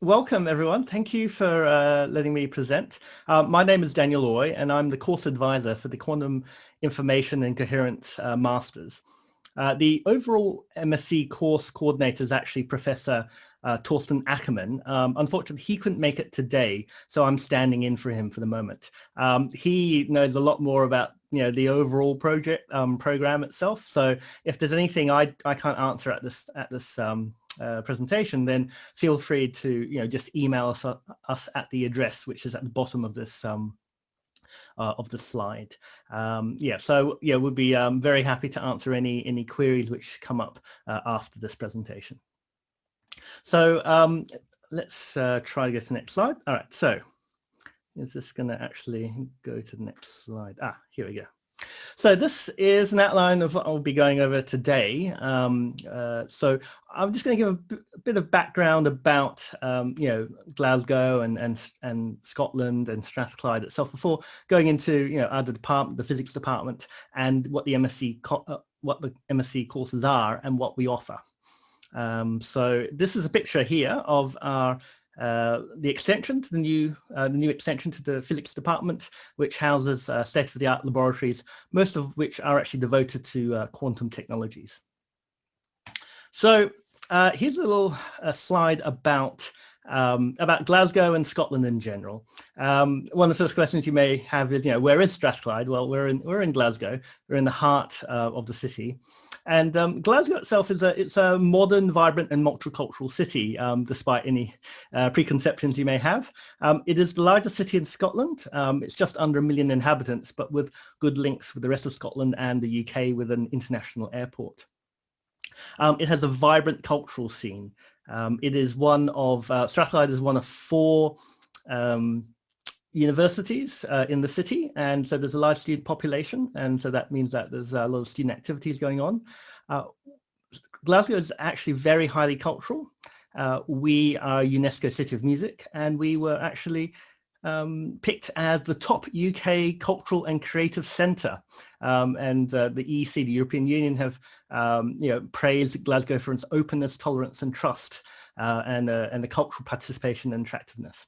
welcome everyone. Thank you for letting me present. My name is Daniel Oy and I'm the course advisor for the Quantum Information and Coherence Masters. The overall MSc course coordinator is actually Professor Torsten Ackermann. Unfortunately, he couldn't make it today, so I'm standing in for him for the moment. He knows a lot more about the overall project program itself. So if there's anything I can't answer at this presentation, then feel free to just email us at the address which is at the bottom of this slide. We'll be very happy to answer any queries which come up after this presentation. So let's try to get to the next slide. All right, so is this going to actually go to the next slide? Here we go. So this is an outline of what I'll be going over today. So I'm just going to give a bit of background about Glasgow and Scotland and Strathclyde itself before going into other department, the physics department, and what the MSc courses are and what we offer. So this is a picture here of our the extension to the new extension to the physics department, which houses state-of-the-art laboratories, most of which are actually devoted to quantum technologies. So here's a little slide about Glasgow and Scotland in general. One of the first questions you may have is, where is Strathclyde? Well, we're in Glasgow. We're in the heart of the city. And Glasgow itself it's a modern, vibrant and multicultural city, despite any preconceptions you may have. It is the largest city in Scotland. It's just under 1 million inhabitants, but with good links with the rest of Scotland and the UK with an international airport. It has a vibrant cultural scene. It is Strathclyde is one of 4 universities in the city, and so there's a large student population, and so that means that there's a lot of student activities going on. Glasgow is actually very highly cultural. We are UNESCO City of Music, and we were actually picked as the top UK cultural and creative centre, and the EEC, the European Union, have praised Glasgow for its openness, tolerance and trust, and the cultural participation and attractiveness.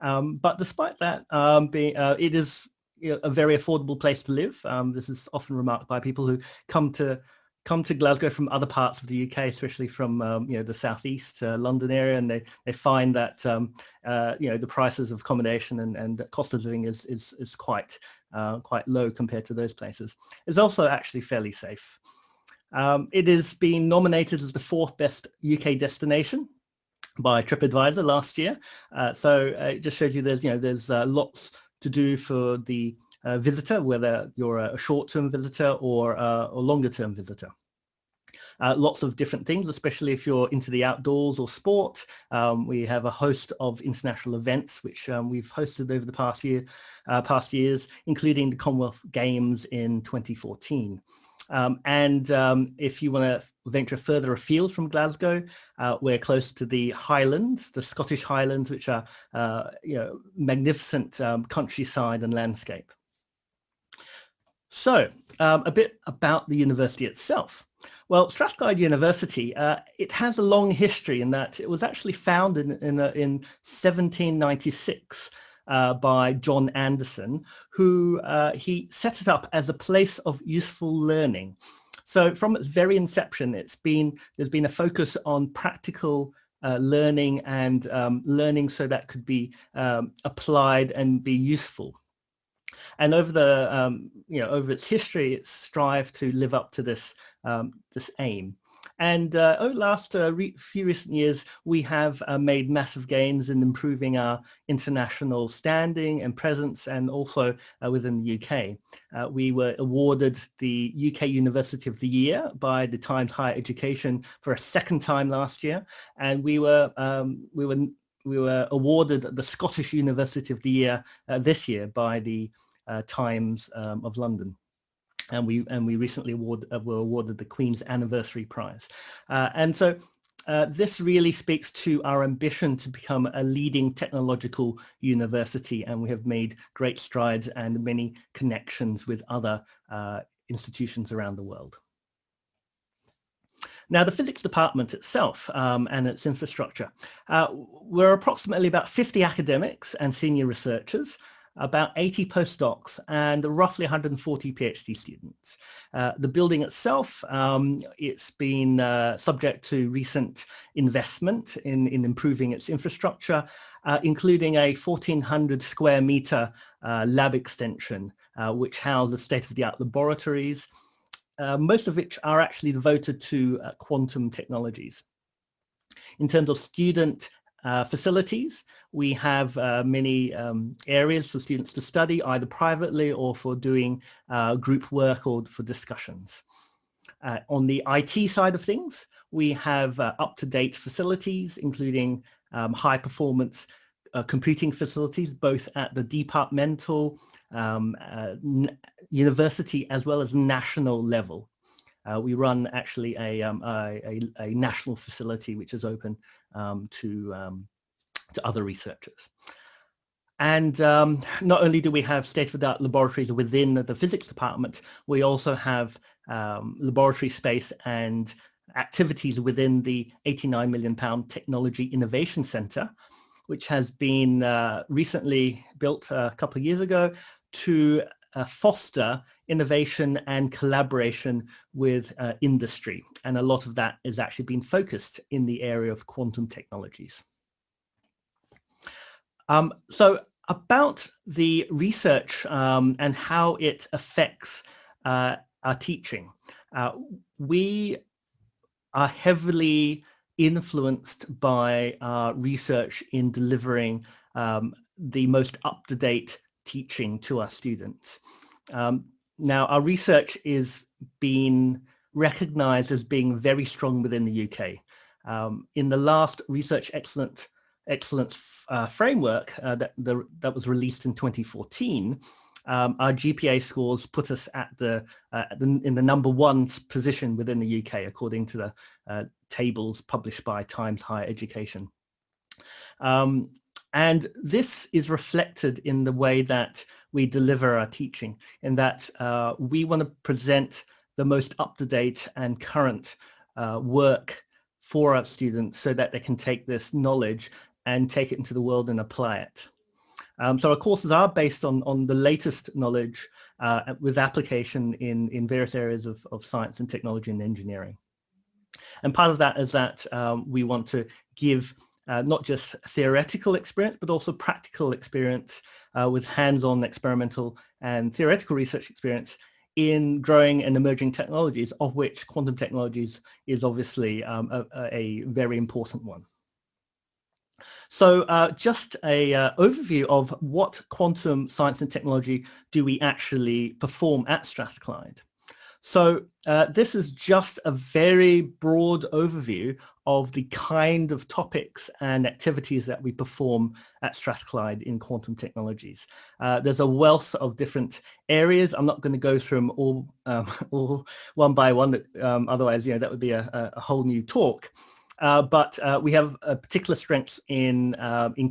But despite that, it is a very affordable place to live. This is often remarked by people who come to Glasgow from other parts of the UK, especially from the southeast London area, and they find that the prices of accommodation and the cost of living is quite low compared to those places. It's also actually fairly safe. It has been nominated as the 4th best UK destination by TripAdvisor last year, so it just shows you there's lots to do for the visitor, whether you're a short-term visitor or a longer-term visitor. Lots of different things, especially if you're into the outdoors or sport. We have a host of international events which we've hosted over the past years, including the Commonwealth Games in 2014. If you want to venture further afield from Glasgow, we're close to the Highlands, the Scottish Highlands, which are magnificent countryside and landscape. So a bit about the university itself. Well, Strathclyde University, it has a long history in that it was actually founded in 1796 by John Anderson, who he set it up as a place of useful learning. So from its very inception, there's been a focus on practical learning and learning so that could be applied and be useful. And over over its history, it's strived to live up to this aim. And over the last few recent years, we have made massive gains in improving our international standing and presence, and also within the UK. We were awarded the UK University of the Year by the Times Higher Education for a 2nd time last year, and we were awarded the Scottish University of the Year this year by the Times of London. And we recently were awarded the Queen's Anniversary Prize. And so this really speaks to our ambition to become a leading technological university, and we have made great strides and many connections with other institutions around the world. Now, the physics department itself and its infrastructure, we're approximately about 50 academics and senior researchers, about 80 postdocs, and roughly 140 PhD students. The building itself, it's been subject to recent investment in improving its infrastructure, including a 1,400 square meter lab extension, which houses state-of-the-art laboratories, most of which are actually devoted to quantum technologies. In terms of student facilities, we have many areas for students to study, either privately or for doing group work or for discussions. On the IT side of things, we have up-to-date facilities, including high-performance computing facilities, both at the departmental, university, as well as national level. We run actually a national facility which is open to other researchers. And not only do we have state-of-the-art laboratories within the physics department, we also have laboratory space and activities within the £89 million Technology Innovation Centre, which has been recently built a couple of years ago to foster innovation and collaboration with industry. And a lot of that is actually being focused in the area of quantum technologies. So about the research and how it affects our teaching, we are heavily influenced by our research in delivering the most up-to-date teaching to our students. Now, our research is being recognized as being very strong within the UK. In the last Research Excellence framework that was released in 2014, our GPA scores put us at in the #1 position within the UK, according to the tables published by Times Higher Education. And this is reflected in the way that we deliver our teaching, in that we want to present the most up-to-date and current work for our students so that they can take this knowledge and take it into the world and apply it. So our courses are based on the latest knowledge with application in various areas of science and technology and engineering. And part of that is that we want to give not just theoretical experience, but also practical experience with hands-on experimental and theoretical research experience in growing and emerging technologies, of which quantum technologies is obviously a very important one. So just a overview of what quantum science and technology do we actually perform at Strathclyde. So this is just a very broad overview of the kind of topics and activities that we perform at Strathclyde in quantum technologies. There's a wealth of different areas. I'm not going to go through them all one by one, otherwise, that would be a whole new talk. But we have particular strengths in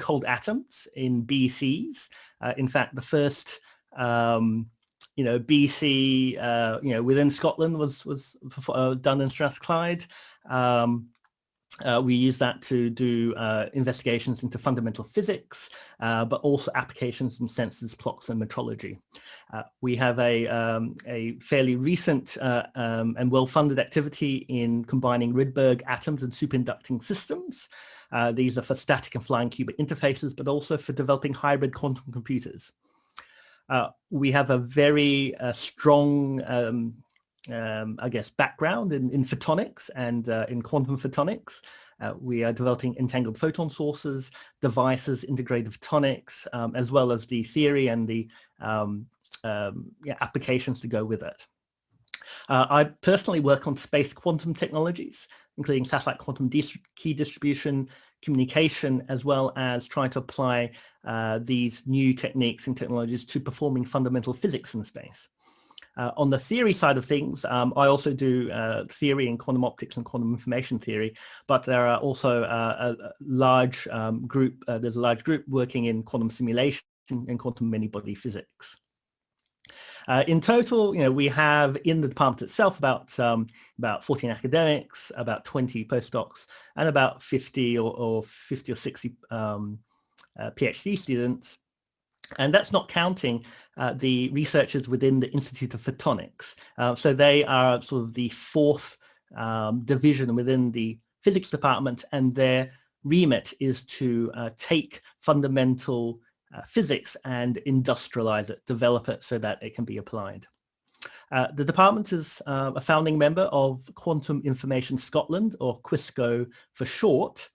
cold atoms, in BCs. In fact, the first BC, within Scotland was done in Strathclyde. We use that to do investigations into fundamental physics, but also applications in sensors, clocks, and metrology. We have a fairly recent and well-funded activity in combining Rydberg atoms and superconducting systems. These are for static and flying qubit interfaces, but also for developing hybrid quantum computers. We have a very strong, background in photonics and in quantum photonics. We are developing entangled photon sources, devices, integrated photonics, as well as the theory and the applications to go with it. I personally work on space quantum technologies, including satellite quantum key distribution, communication, as well as trying to apply these new techniques and technologies to performing fundamental physics in space. On the theory side of things, I also do theory in quantum optics and quantum information theory, but there are also a large group, there's a large group working in quantum simulation and quantum many-body physics. In total, we have in the department itself about 14 academics, about 20 postdocs, and about 50 or 60 PhD students. And that's not counting the researchers within the Institute of Photonics. So they are sort of the fourth division within the physics department, and their remit is to take fundamental physics and industrialize it, develop it so that it can be applied. The department is a founding member of Quantum Information Scotland, or QuISCO for short.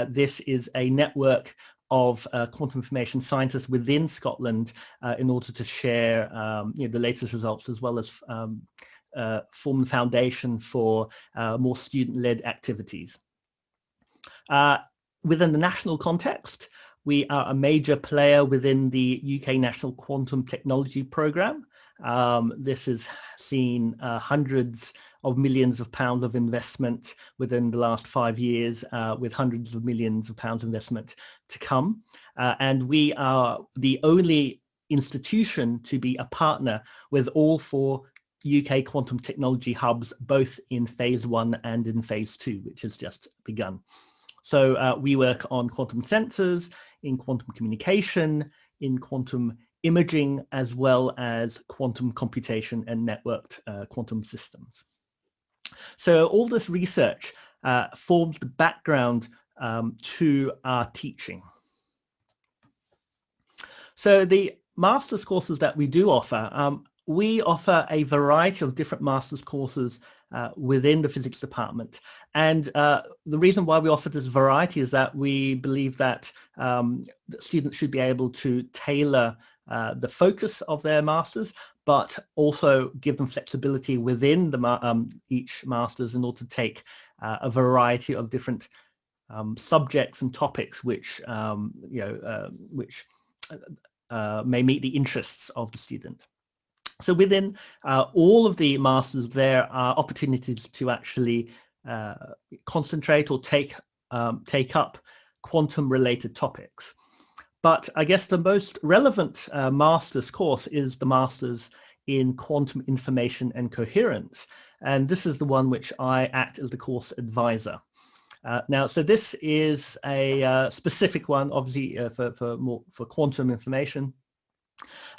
This is a network of quantum information scientists within Scotland in order to share the latest results, as well as form the foundation for more student-led activities. Within the national context, we are a major player within the UK National Quantum Technology Programme. This has seen hundreds of millions of pounds of investment within the last 5 years, with hundreds of millions of pounds investment to come. And we are the only institution to be a partner with all 4 UK quantum technology hubs, both in phase 1 and in phase 2, which has just begun. So we work on quantum sensors, in quantum communication, in quantum imaging, as well as quantum computation and networked quantum systems. So all this research forms the background to our teaching. So the master's courses that we do offer, we offer a variety of different master's courses within the physics department. And the reason why we offer this variety is that we believe that students should be able to tailor the focus of their masters, but also give them flexibility within the each masters in order to take a variety of different subjects and topics which may meet the interests of the student. So within all of the masters, there are opportunities to actually concentrate or take up quantum-related topics. But I guess the most relevant master's course is the Masters in Quantum Information and Coherence. And this is the one which I act as the course advisor. Now, so this is a specific one, obviously, for quantum information.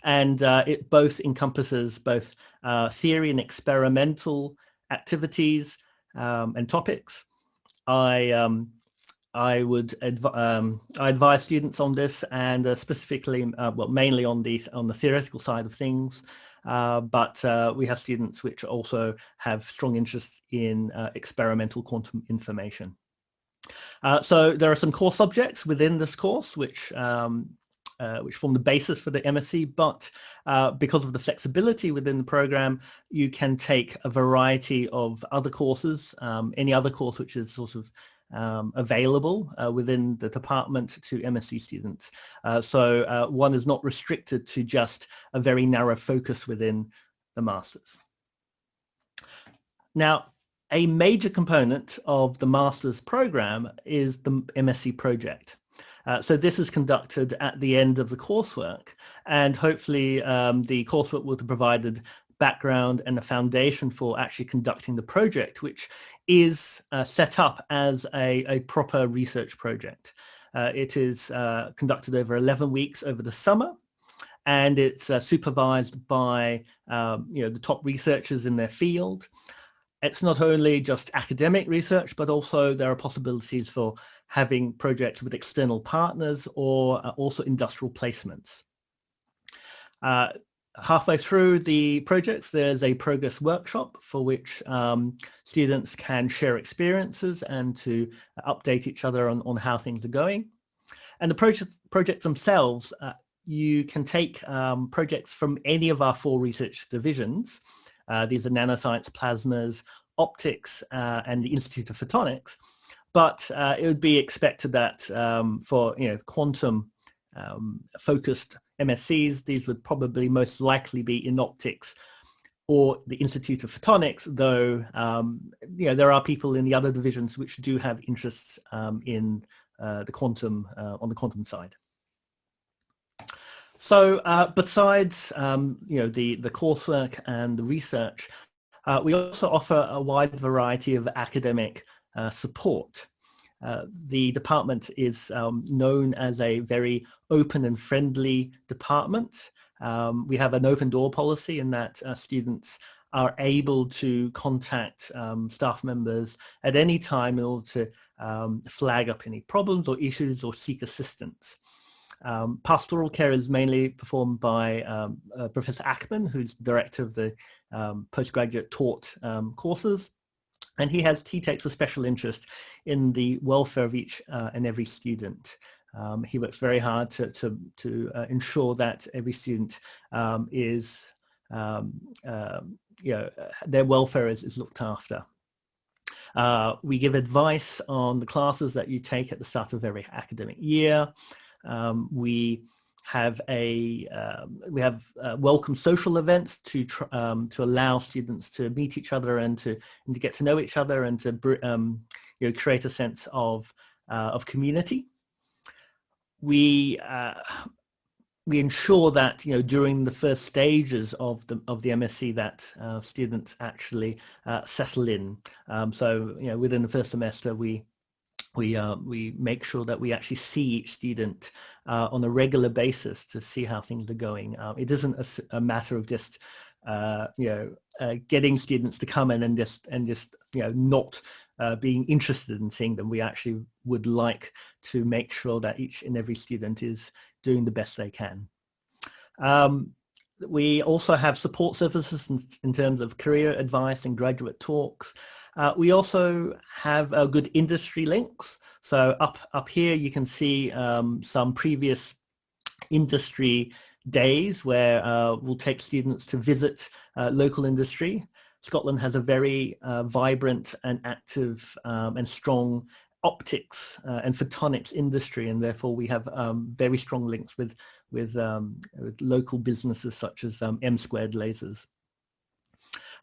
And it both encompasses both theory and experimental activities and topics. I would advise students on this, and specifically, well, mainly on the theoretical side of things. But we have students which also have strong interest in experimental quantum information. So there are some core subjects within this course which form the basis for the MSc, but because of the flexibility within the program, you can take a variety of other courses, any other course which is sort of available within the department to MSc students. So one is not restricted to just a very narrow focus within the Masters. Now, a major component of the Masters program is the MSc Project. So this is conducted at the end of the coursework, and hopefully the coursework will have provided background and a foundation for actually conducting the project, which is set up as a proper research project. It is conducted over 11 weeks over the summer, and it's supervised by the top researchers in their field. It's not only just academic research, but also there are possibilities for having projects with external partners or also industrial placements. Halfway through the projects, there's a progress workshop for which students can share experiences and to update each other on how things are going. And the projects themselves, you can take projects from any of our 4 research divisions. These are nanoscience, plasmas, optics, and the Institute of Photonics. But it would be expected that for quantum focused MSCs, these would probably most likely be in optics or the Institute of Photonics, though there are people in the other divisions which do have interests in the quantum on the quantum side. So besides the coursework and the research, we also offer a wide variety of academic support. The department is known as a very open and friendly department. We have an open door policy in that students are able to contact staff members at any time in order to flag up any problems or issues or seek assistance. Pastoral care is mainly performed by Professor Ackman, who's director of the postgraduate taught courses. And he takes a special interest in the welfare of each and every student. He works very hard to ensure that every student is, their welfare is looked after. We give advice on the classes that you take at the start of every academic year. We have welcome social events to allow students to meet each other and to get to know each other and to create a sense of community. We ensure that during the first stages of the MSc that students actually settle in. So within the first semester we make sure that we actually see each student on a regular basis to see how things are going. It isn't a matter of just getting students to come in and just not being interested in seeing them. We actually would like to make sure that each and every student is doing the best they can. We also have support services in terms of career advice and graduate talks. We also have good industry links. So up here you can see some previous industry days where we'll take students to visit local industry. Scotland has a very vibrant and active and strong optics and photonics industry, and therefore we have very strong links with local businesses such as M² lasers.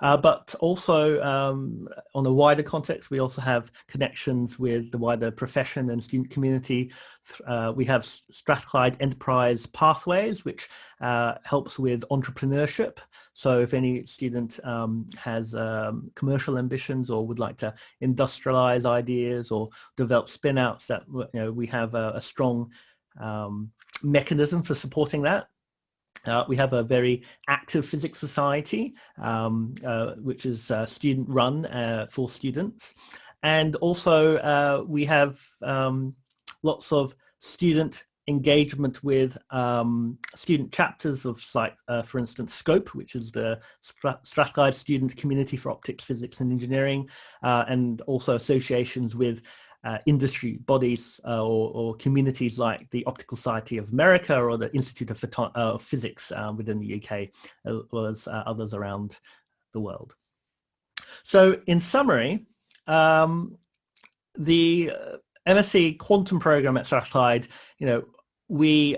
But also on a wider context, we also have connections with the wider profession and student community. We have Strathclyde Enterprise Pathways, which helps with entrepreneurship. So if any student has commercial ambitions or would like to industrialize ideas or develop spin-outs, that we have a strong mechanism for supporting that. We have a very active physics society, which is student run for students. And also we have lots of student engagement with student chapters of, like, for instance, SCOPE, which is the Strathclyde Student Community for Optics, Physics and Engineering, and also associations with industry bodies or communities like the Optical Society of America or the Institute of Physics within the UK, as well as others around the world. So in summary, the MSc Quantum program at Strathclyde, we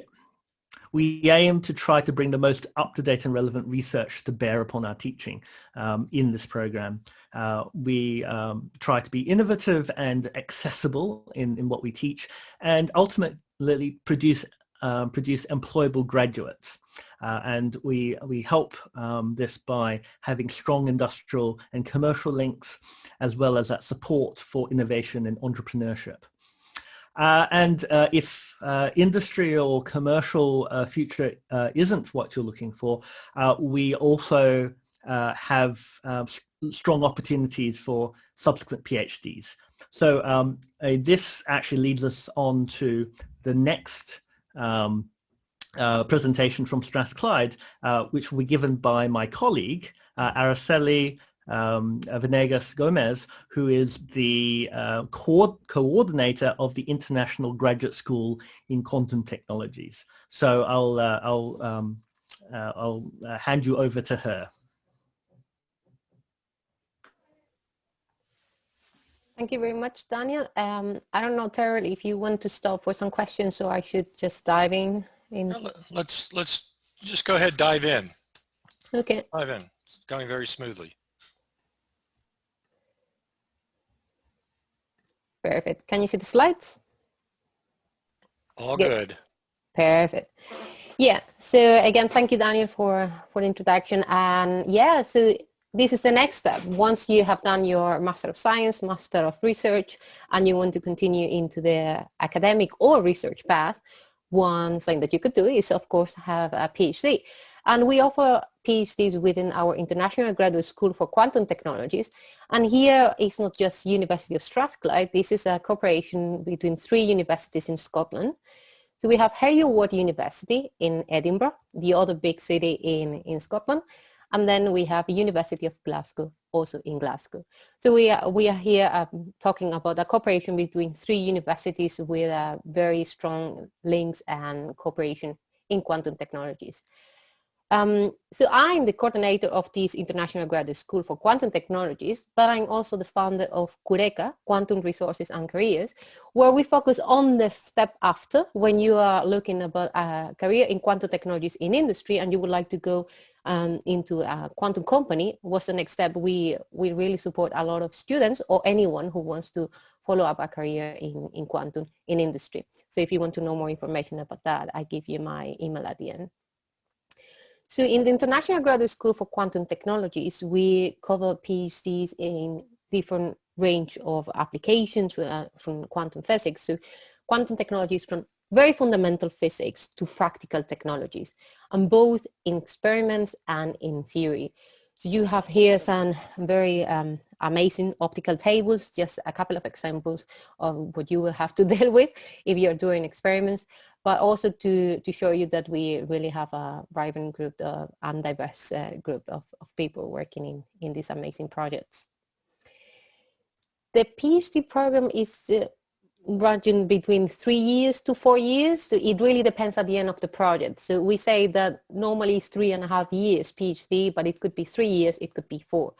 aim to try to bring the most up-to-date and relevant research to bear upon our teaching in this program. We try to be innovative and accessible in what we teach, and ultimately produce employable graduates. And we help this by having strong industrial and commercial links, as well as that support for innovation and entrepreneurship. If industry or commercial future isn't what you're looking for, we also have strong opportunities for subsequent PhDs. So this actually leads us on to the next presentation from Strathclyde, which will be given by my colleague, Araceli Venegas-Gomez, who is the coordinator of the International Graduate School in Quantum Technologies. So I'll hand you over to her. Thank you very much, Daniel. I don't know, Terrell, if you want to stop for some questions, or I should just dive in. Let's just go ahead, dive in. Okay. Dive in. It's going very smoothly. Perfect. Can you see the slides? All good. Perfect. Yeah, so again, thank you, Daniel, for the introduction. And yeah, so this is the next step. Once you have done your Master of Science, Master of Research, and you want to continue into the academic or research path, one thing that you could do is, of course, have a PhD. And we offer PhDs within our International Graduate School for Quantum Technologies. And here it's not just University of Strathclyde. This is a cooperation between 3 universities in Scotland. So we have Heriot-Watt University in Edinburgh, the other big city in Scotland. And then we have University of Glasgow, also in Glasgow. So we are here talking about a cooperation between 3 universities with very strong links and cooperation in quantum technologies. So I'm the coordinator of this International Graduate School for Quantum Technologies, but I'm also the founder of QURECA, Quantum Resources and Careers, where we focus on the step after when you are looking about a career in quantum technologies in industry and you would like to go into a quantum company. What's the next step? We really support a lot of students or anyone who wants to follow up a career in quantum in industry. So if you want to know more information about that, I give you my email at the end. So in the International Graduate School for Quantum Technologies, we cover PhDs in different range of applications from quantum physics. So quantum technologies from very fundamental physics to practical technologies, and both in experiments and in theory. So you have here some very amazing optical tables, just a couple of examples of what you will have to deal with if you're doing experiments, but also to show you that we really have a vibrant group and diverse group of people working in these amazing projects. The PhD program is ranging between 3 years to 4 years. So it really depends at the end of the project. So we say that normally it's 3.5 years PhD, but it could be 3 years, it could be 4.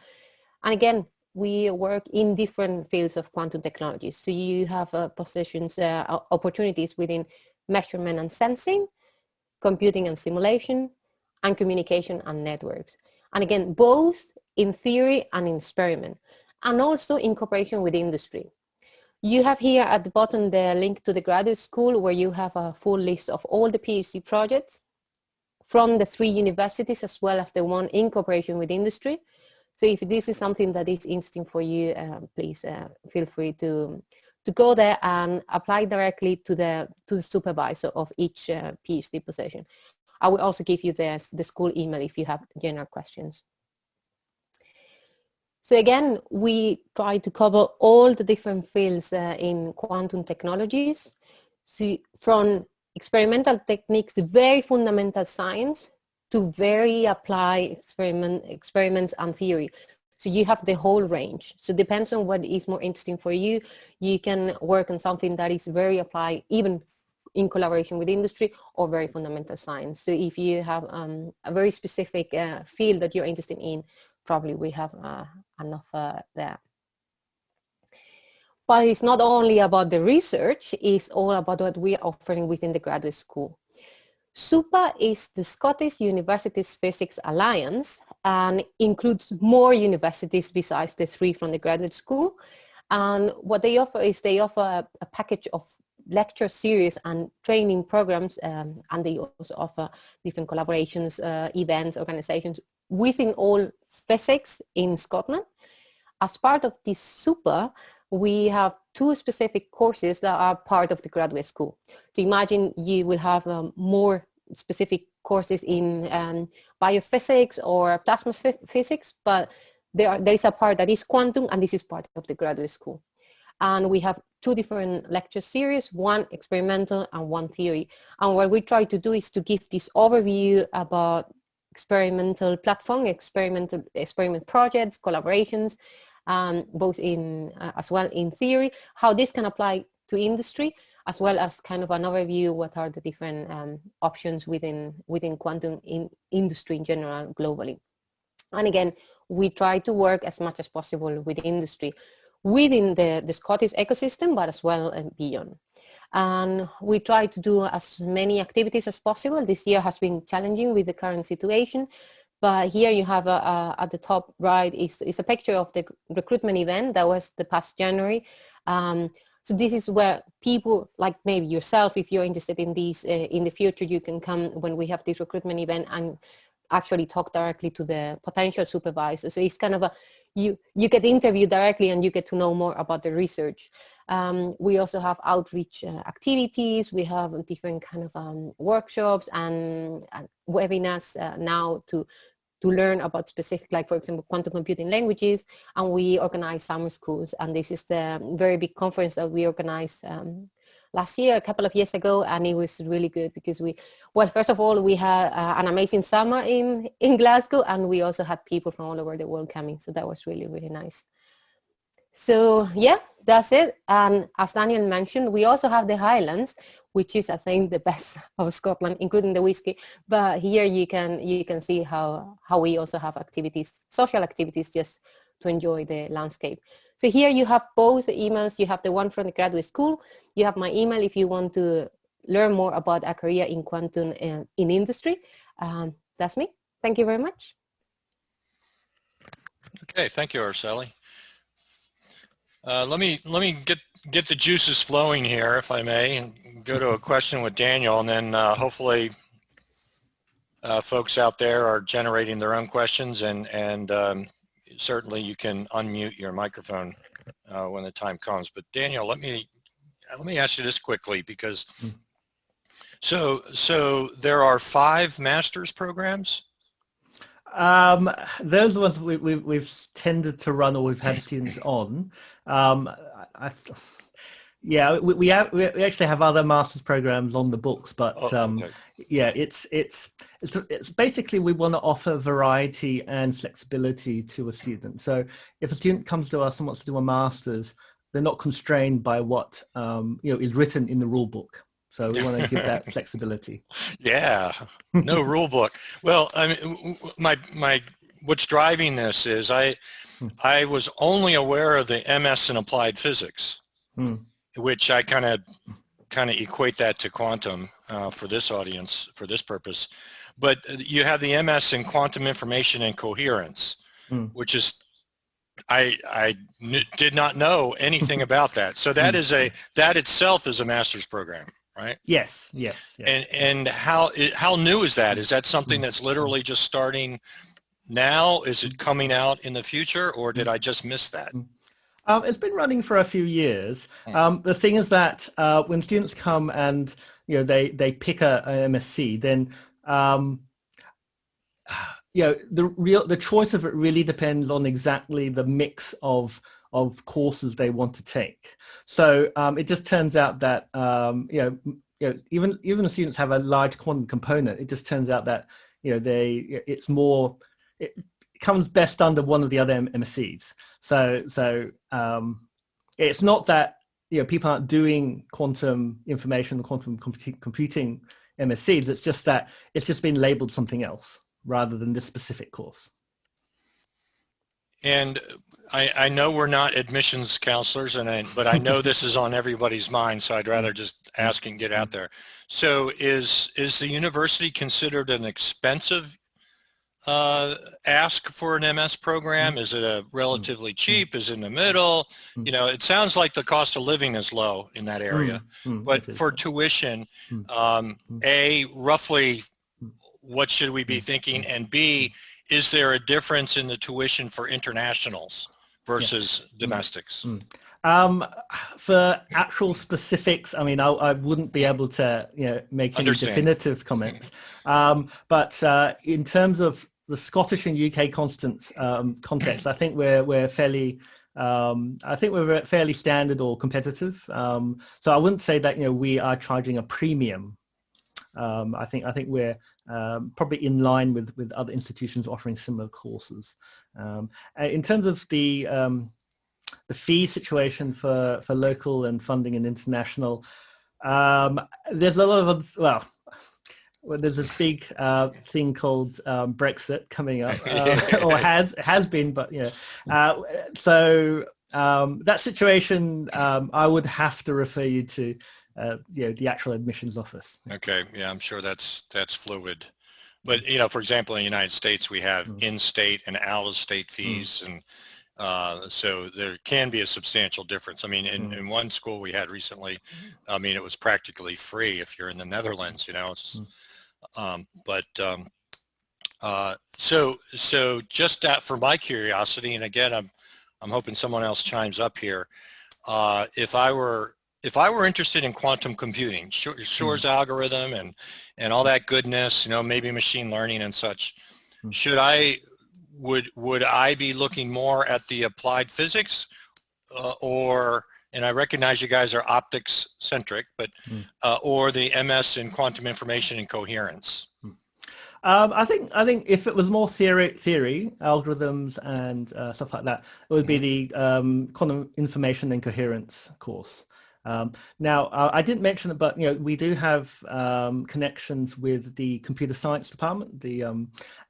And again, we work in different fields of quantum technologies. So you have positions, opportunities within measurement and sensing, computing and simulation, and communication and networks. And again, both in theory and in experiment, and also in cooperation with industry. You have here at the bottom the link to the graduate school where you have a full list of all the PhD projects from the 3 universities as well as the one in cooperation with industry. So if this is something that is interesting for you, please feel free to go there and apply directly to the supervisor of each PhD position. I will also give you the school email if you have general questions. So again, we try to cover all the different fields in quantum technologies. So from experimental techniques to very fundamental science to very applied experiments and theory. So you have the whole range. So it depends on what is more interesting for you. You can work on something that is very applied, even in collaboration with industry, or very fundamental science. So if you have a very specific field that you're interested in, probably we have enough there. But it's not only about the research, it's all about what we are offering within the graduate school. SUPA is the Scottish Universities Physics Alliance and includes more universities besides the 3 from the graduate school. And what they offer is they offer a package of lecture series and training programs, and they also offer different collaborations, events, organizations within all physics in Scotland. As part of this SUPA, we have 2 specific courses that are part of the graduate school. So imagine you will have more specific courses in biophysics or plasma physics, but there is a part that is quantum, and this is part of the graduate school. And we have 2 different lecture series, one experimental and one theory. And what we try to do is to give this overview about experimental platform, experiment projects, collaborations, both in as well in theory, how this can apply to industry, as well as kind of an overview what are the different options within quantum industry in general globally. And again, we try to work as much as possible with industry within the Scottish ecosystem, but as well and beyond. And we try to do as many activities as possible. This year has been challenging with the current situation, but here you have at the top right is a picture of the recruitment event that was the past January. So this is where people like maybe yourself, if you're interested in these, in the future, you can come when we have this recruitment event and actually talk directly to the potential supervisor. So it's kind of a, you get interviewed directly and you get to know more about the research. We also have outreach activities. We have different kind of workshops and webinars now to learn about specific, like for example, quantum computing languages, and we organize summer schools. And this is the very big conference that we organized last year, a couple of years ago, and it was really good because well, first of all, we had an amazing summer in Glasgow, and we also had people from all over the world coming. So that was really, really nice. So yeah, that's it. And as Daniel mentioned, we also have the Highlands, which is, I think, the best of Scotland, including the whiskey. But here you can see how we also have activities, social activities, just to enjoy the landscape. So here you have both emails. You have the one from the graduate school. You have my email if you want to learn more about a career in quantum in industry. That's me. Thank you very much. Okay, thank you, Araceli. Let me get the juices flowing here, if I may, and go to a question with Daniel, and then hopefully folks out there are generating their own questions, and certainly you can unmute your microphone when the time comes. But Daniel, let me ask you this quickly, because so there are 5 master's programs. Those ones we've tended to run, or we've had students on. Yeah, we actually have other master's programs on the books, but okay. yeah, it's basically we want to offer variety and flexibility to a student. So if a student comes to us and wants to do a master's, they're not constrained by what is written in the rule book. So we want to give that flexibility. Yeah, no rule book. Well, I mean, what's driving this is I was only aware of the MS in applied physics, which I kind of equate that to quantum for this audience, for this purpose. But you have the MS in quantum information and coherence, which is, I did not know anything about that. So that that itself is a master's program, right? Yes. And how new is that? Is that something that's literally just starting now? Is it coming out in the future, or did I just miss that? It's been running for a few years. The thing is that when students come and they pick a MSc, then the choice of it really depends on exactly the mix of courses they want to take. So it just turns out that even the students have a large quantum component. It just turns out that it comes best under one of the other MSCs. So it's not that people aren't doing quantum information, quantum computing MSCs. It's just that it's just been labeled something else rather than this specific course. And I know we're not admissions counselors, but I know this is on everybody's mind, so I'd rather just ask and get out there. So is the university considered an expensive ask for an MS program? Is it a relatively cheap? Is it in the middle? It sounds like the cost of living is low in that area, but for tuition, A, roughly what should we be thinking? And B, is there a difference in the tuition for internationals versus domestics? For actual specifics, I mean, I wouldn't be able to make any definitive comments. But in terms of the Scottish and UK context, I think we're fairly fairly standard or competitive. So I wouldn't say that we are charging a premium. I think we're probably in line with other institutions offering similar courses. In terms of the fee situation for local and funding and international, there's a lot of there's this big thing called Brexit coming up, or has been, but so that situation, I would have to refer you to the actual admissions office. Okay, yeah, I'm sure that's fluid. But for example, in the United States, we have in-state and out-of-state fees, and So there can be a substantial difference. I mean, in one school we had recently, I mean, it was practically free if you're in the Netherlands, you know. It's, so just that for my curiosity, and again, I'm hoping someone else chimes up here. If I were interested in quantum computing, Shor's algorithm and all that goodness, you know, maybe machine learning and such, would I be looking more at the applied physics, and I recognize you guys are optics centric, but or the MS in quantum information and coherence? I think if it was more theory, algorithms and stuff like that, it would be the quantum information and coherence course. Now, I didn't mention it, but you know, we do have connections with the computer science department.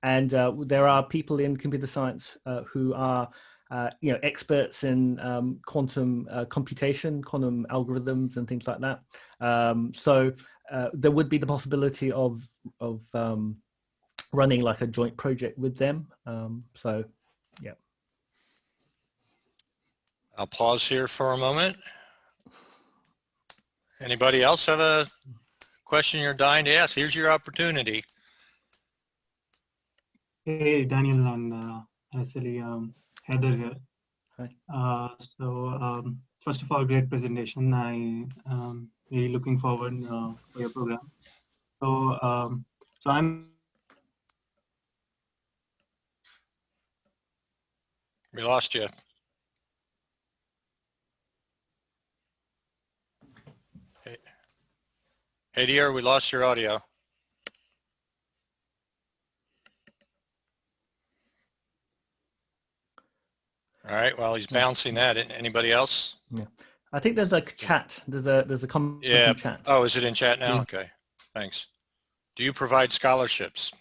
And there are people in computer science who are you know, experts in quantum computation, quantum algorithms, and things like that. So there would be the possibility of running like a joint project with them. So, yeah. I'll pause here for a moment. Anybody else have a question you're dying to ask? Here's your opportunity. Hey, Daniel and Araceli, Heather here. Hi. First of all, great presentation. I'm really looking forward for your program. So I'm. We lost you. Hey dear, we lost your audio. All right, well, he's bouncing that. Anybody else? Yeah. I think there's a chat. There's a comment in chat. Oh, is it in chat now? Okay, thanks. Do you provide scholarships?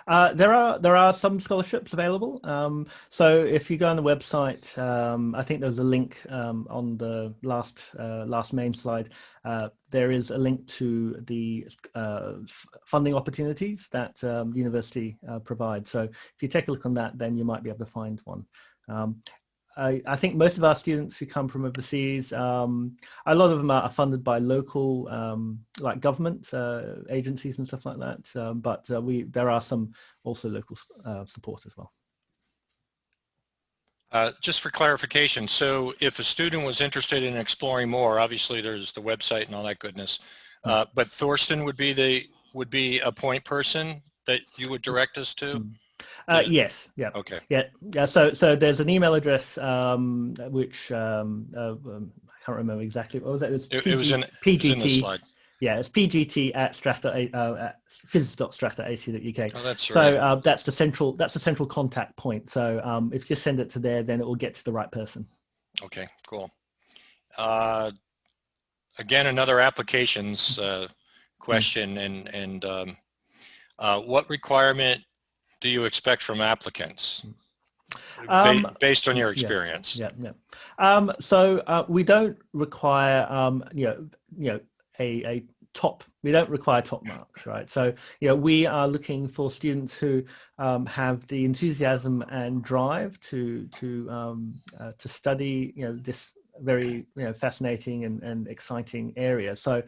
There are some scholarships available. So if you go on the website, I think there's a link on the last main slide. There is a link to the funding opportunities that the university provides. So if you take a look on that, then you might be able to find one. I think most of our students who come from overseas, a lot of them are funded by local, like government agencies and stuff like that. But there are some also local support as well. Just for clarification, so if a student was interested in exploring more, obviously there's the website and all that goodness, but Thorsten would be a point person that you would direct us to? Yes. Yeah. Okay. Yeah. So there's an email address which I can't remember exactly. What was it? It was in this slide. Yeah, it's pgt at physics.strata.ac.uk. Oh, that's right. So that's the central contact point. So if you send it to there, then it will get to the right person. Okay. Cool. Again, another applications question, and what requirement do you expect from applicants based on your experience? Yeah. So we don't require a top. We don't require top marks, right? So we are looking for students who have the enthusiasm and drive to study this very fascinating and exciting area. So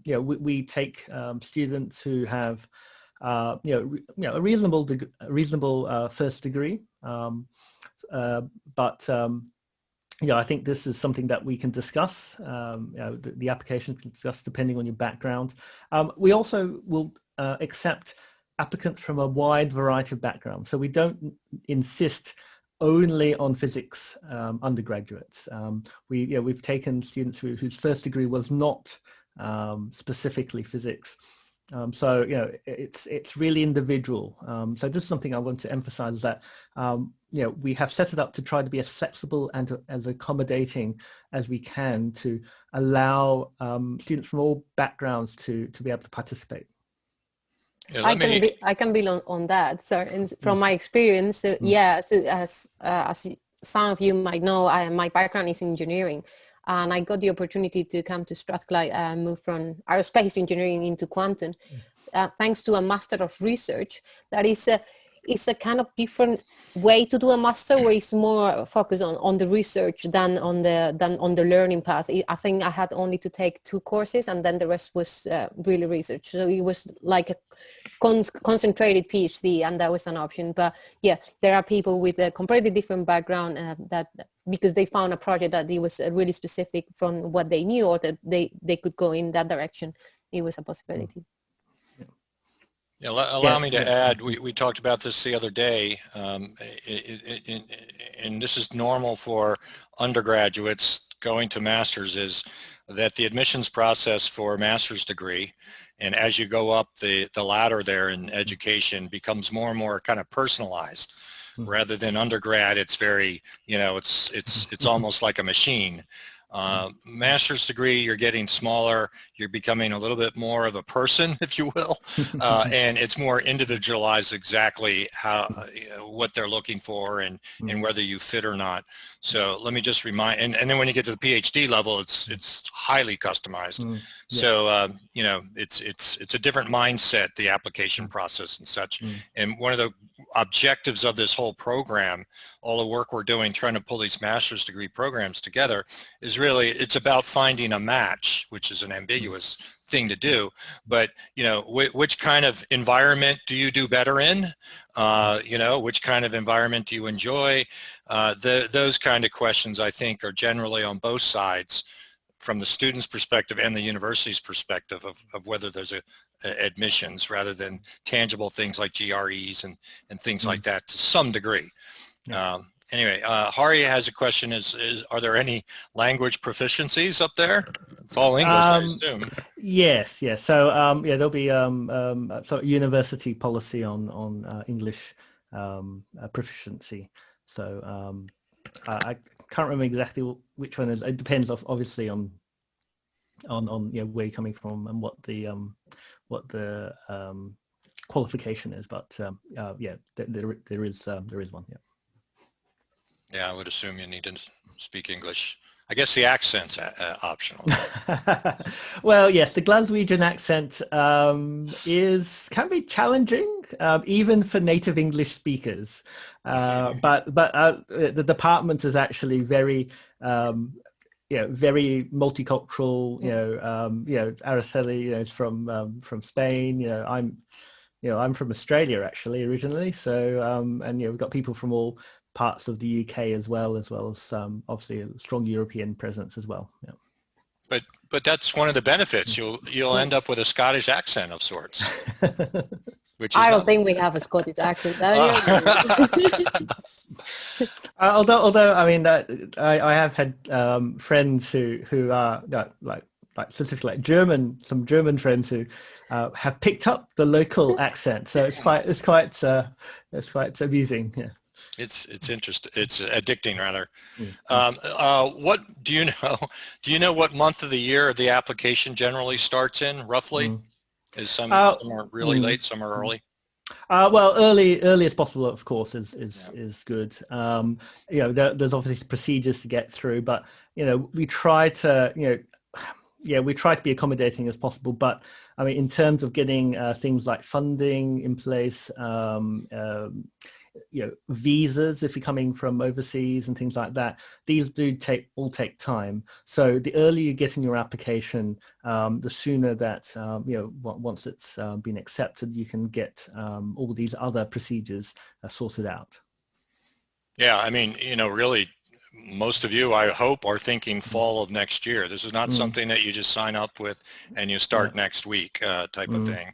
we take students who have a reasonable first degree, but I think this is something that we can discuss. The application can discuss depending on your background. We also will accept applicants from a wide variety of backgrounds, so we don't insist only on physics undergraduates. We've taken students whose first degree was not specifically physics. So it's really individual. So this is something I want to emphasize, that we have set it up to try to be as flexible and as accommodating as we can to allow students from all backgrounds to be able to participate. Yeah, I can build on that. So from my experience, so as some of you might know, my background is engineering. And I got the opportunity to come to Strathclyde and move from aerospace engineering into quantum, thanks to a Master of Research that is it's a kind of different way to do a master, where it's more focused on the research than on the learning path. I think I had only to take 2 courses, and then the rest was really research. So it was like a concentrated PhD, and that was an option. But yeah, there are people with a completely different background that, because they found a project that it was really specific from what they knew, or that they could go in that direction, it was a possibility. Yeah, allow me to add, we talked about this the other day, and this is normal for undergraduates going to masters, is that the admissions process for a master's degree, and as you go up the ladder there in education, becomes more and more kind of personalized. Rather than undergrad, it's very, it's almost like a machine. Master's degree, you're getting smaller, you're becoming a little bit more of a person, if you will, and it's more individualized, exactly what they're looking for and whether you fit or not. So let me just remind, and then when you get to the PhD level, it's highly customized. So it's a different mindset, the application process and such. And one of the objectives of this whole program, all the work we're doing trying to pull these master's degree programs together, is really, it's about finding a match, which is an ambiguous thing to do, but which kind of environment do you do better in? Which kind of environment do you enjoy? Those kind of questions, I think, are generally on both sides, from the student's perspective and the university's perspective, of whether there's admissions, rather than tangible things like GREs and things like that, to some degree. Anyway, Hari has a question, are there any language proficiencies up there? It's all English, I assume. Yes. So there'll be sort of university policy on English proficiency. So I can't remember exactly which one is. It depends, obviously, on where you're coming from and what the qualification is. But there is one. Yeah. Yeah, I would assume you need to speak English. I guess the accent's optional. Well, yes, the Glaswegian accent can be challenging, even for native English speakers. But the department is actually very very multicultural. Araceli is from Spain. I'm from Australia actually originally. So and we've got people from all parts of the UK as well as obviously a strong European presence as well. Yeah. But that's one of the benefits. You'll end up with a Scottish accent of sorts. Which is I don't think we have a Scottish accent. Although I mean I have had friends who are like specifically some German friends who have picked up the local accent. So it's quite amusing. Yeah. It's interesting. It's addicting, rather. What do you know? Do you know what month of the year the application generally starts in, roughly? Is some are really late, some are early. Well, early as possible, of course, is good. There's obviously procedures to get through, but we try to be accommodating as possible. But I mean, in terms of getting things like funding in place, visas if you're coming from overseas and things like that, these do take time. So the earlier you get in your application, the sooner that once it's been accepted, you can get all these other procedures sorted out. Yeah, I mean, really, most of you, I hope, are thinking fall of next year. This is not something that you just sign up with and you start next week type of thing.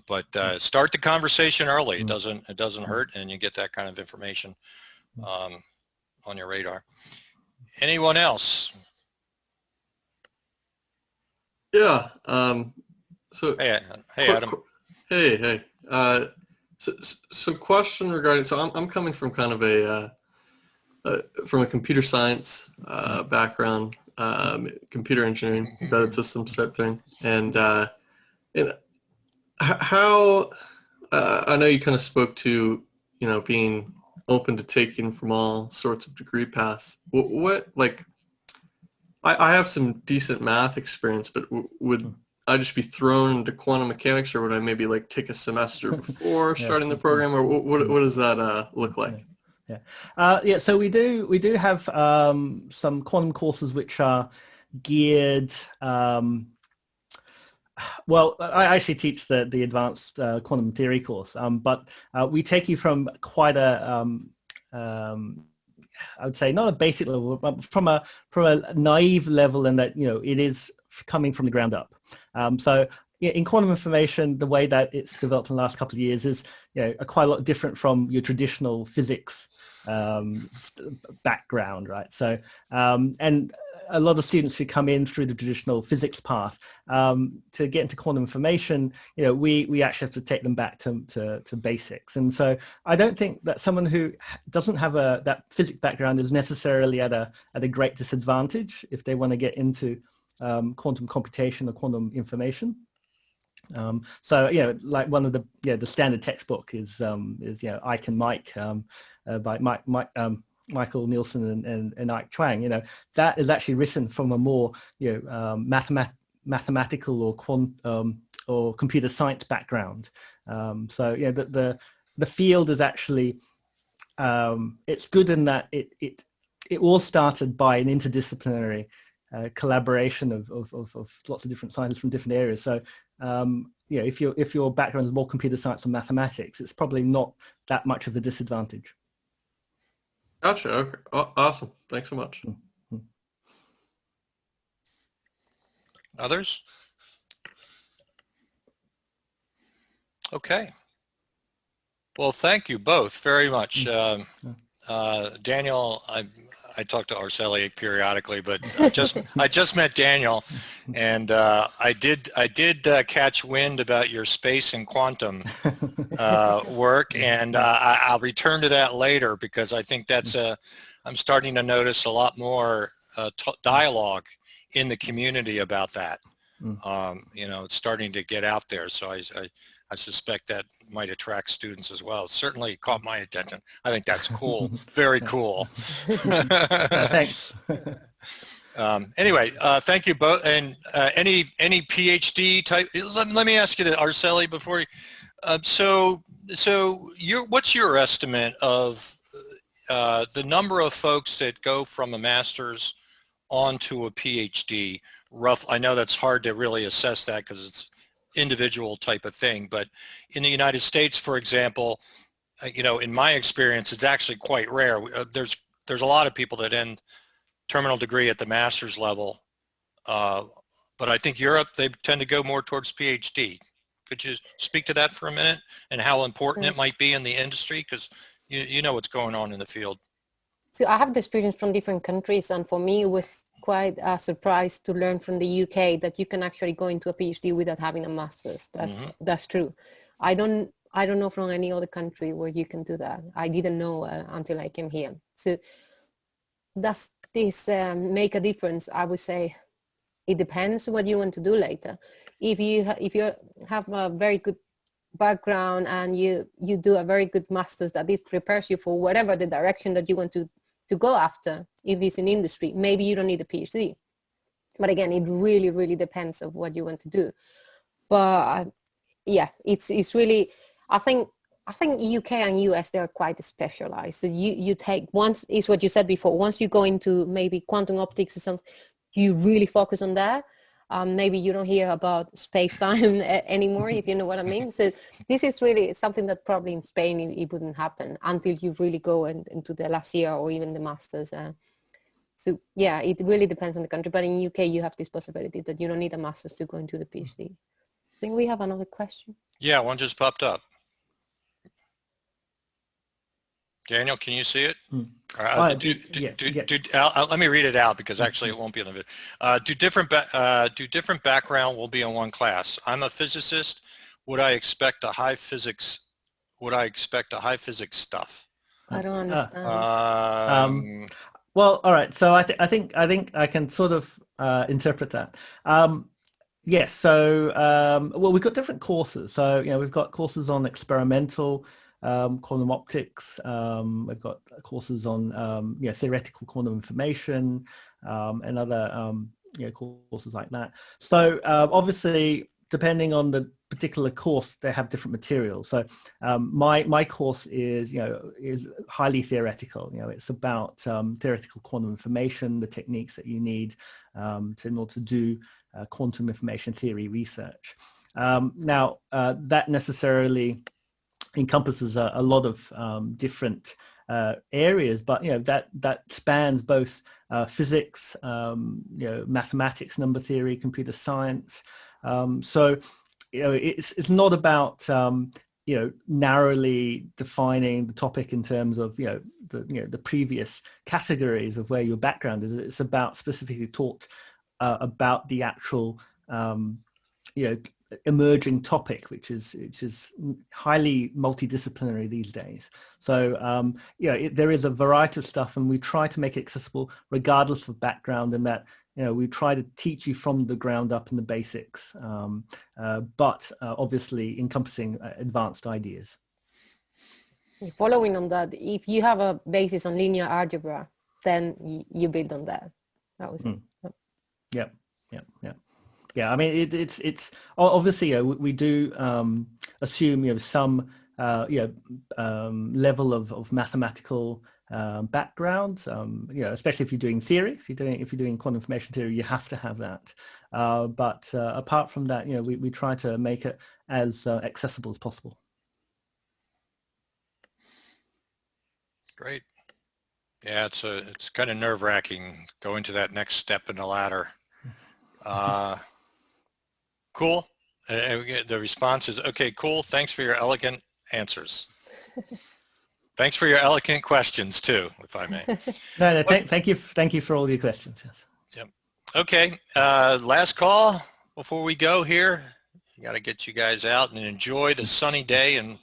But start the conversation early. It doesn't hurt, and you get that kind of information on your radar. Anyone else? Yeah. So hey Adam. Hey. So question regarding. So I'm coming from kind of from a computer science background, computer engineering, embedded systems type thing, and how I know you kind of spoke to being open to taking from all sorts of degree paths. What like I have some decent math experience, but would I just be thrown into quantum mechanics, or would I maybe like take a semester before starting the program, or what does that look like? Yeah. So we do have some quantum courses which are geared. Well, I actually teach the advanced quantum theory course, but we take you from quite a I would say not a basic level, but from a naive level, in that it is coming from the ground up. So in quantum information, the way that it's developed in the last couple of years is quite a lot different from your traditional physics background, right? So and a lot of students who come in through the traditional physics path to get into quantum information, we actually have to take them back to basics. And so I don't think that someone who doesn't have that physics background is necessarily at a great disadvantage if they want to get into quantum computation or quantum information. So like one of the standard textbook is Ike and Mike by Michael Nielsen and Ike Chuang. That is actually written from a more mathematical or computer science background. So the field is actually it's good in that it all started by an interdisciplinary collaboration of lots of different scientists from different areas. So if your background is more computer science or mathematics, it's probably not that much of a disadvantage. Gotcha. Okay. Awesome. Thanks so much. Others? Okay. Well, thank you both very much. Daniel, I talk to Araceli periodically, but I just met Daniel, and I did catch wind about your space and quantum work, and I'll return to that later, because I think I'm starting to notice a lot more dialogue in the community about that. It's starting to get out there, so I suspect that might attract students as well. It certainly caught my attention. I think that's cool. Very cool. Thanks. Anyway, thank you both. And any PhD type, let me ask you that, Araceli, before you, what's your estimate of the number of folks that go from a master's onto a PhD? I know that's hard to really assess that because it's individual type of thing, but in the United States, for example, in my experience, it's actually quite rare. There's a lot of people that end terminal degree at the master's level, but I think Europe, they tend to go more towards PhD. Could you speak to that for a minute and how important it might be in the industry? Because you know what's going on in the field. So I have the experience from different countries, and for me it was quite a surprise to learn from the UK that you can actually go into a PhD without having a master's. That's true. I don't know from any other country where you can do that. I didn't know until I came here. So does this make a difference? I would say it depends what you want to do later. If you have a very good background and you do a very good master's that this prepares you for whatever the direction that you want to go after, if it's in industry, maybe you don't need a PhD. But again, it really, really depends on what you want to do. But yeah, it's really, I think UK and US, they're quite specialized. So you take, once is what you said before, once you go into maybe quantum optics or something, you really focus on that. Maybe you don't hear about space-time anymore, if you know what I mean. So this is really something that probably in Spain it wouldn't happen until you really go into the last year or even the master's. So yeah, it really depends on the country. But in UK, you have this possibility that you don't need a master's to go into the PhD. I think we have another question. Yeah, one just popped up. Daniel, can you see it? Let me read it out because actually it won't be on the video. Do different background will be in one class. I'm a physicist. Would I expect a high physics stuff? I don't understand. Well, all right. So I think I can sort of interpret that. Yes. So well, we've got different courses. So we've got courses on experimental quantum optics. We've got courses on theoretical quantum information and other courses like that. So obviously, depending on the particular course, they have different materials. So my course is highly theoretical. It's about theoretical quantum information, the techniques that you need in order to do quantum information theory research. Now that necessarily encompasses a lot of different areas, but that spans both physics, mathematics, number theory, computer science. So it's not about narrowly defining the topic in terms of the previous categories of where your background is. It's about specifically taught about the actual emerging topic, which is highly multidisciplinary these days. So there is a variety of stuff, and we try to make it accessible regardless of background, and that we try to teach you from the ground up in the basics, but obviously encompassing advanced ideas. Following on that, if you have a basis on linear algebra, then you build on that. That was it. Yeah, I mean, it's obviously we do assume some level of mathematical background. Especially if you're doing theory. If you're doing quantum information theory, you have to have that. But apart from that, we try to make it as accessible as possible. Great. Yeah, it's kind of nerve-wracking going to that next step in the ladder. Cool. The response is, okay, cool. Thanks for your elegant answers. Thanks for your elegant questions too, if I may. No, thank you for all your questions. Yes. Yep. Okay. Last call before we go here. Got to get you guys out and enjoy the sunny day in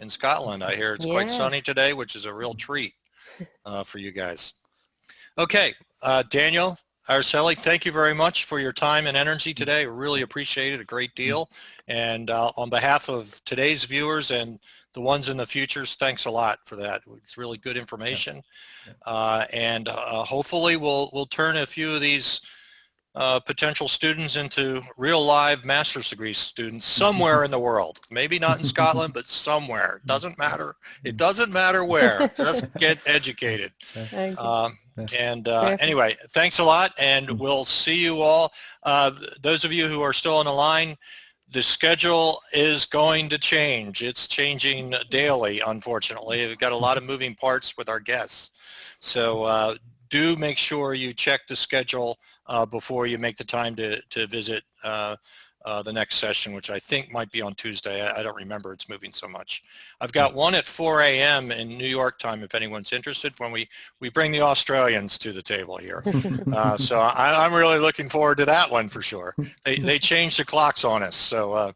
Scotland. I hear it's quite sunny today, which is a real treat for you guys. Okay, Daniel, Araceli, thank you very much for your time and energy today. I really appreciate it a great deal. And on behalf of today's viewers and the ones in the futures, thanks a lot for that. It's really good information. And hopefully we'll turn a few of these potential students into real live master's degree students somewhere in the world. Maybe not in Scotland, but somewhere. Doesn't matter. It doesn't matter where. Just get educated. Anyway, thanks a lot, and we'll see you all. Those of you who are still on the line, the schedule is going to change. It's changing daily, unfortunately. We've got a lot of moving parts with our guests. So do make sure you check the schedule before you make the time to visit the next session, which I think might be on Tuesday. I don't remember. It's moving so much. I've got one at 4 a.m. in New York time, if anyone's interested, when we bring the Australians to the table here. So I'm really looking forward to that one for sure. They changed the clocks on us. So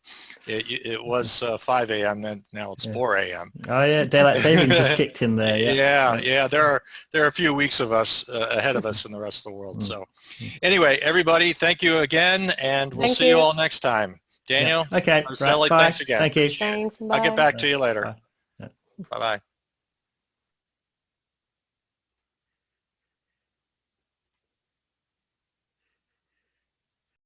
it was 5 a.m. then now it's 4 a.m. Oh yeah, daylight saving just kicked in there. Yeah. There are a few weeks of us ahead of us in the rest of the world. So anyway, everybody, thank you again, and we'll see you all next time. Daniel, okay, Araceli, thanks again. Thank you. Thanks. I'll get back to you later. Bye. Bye-bye.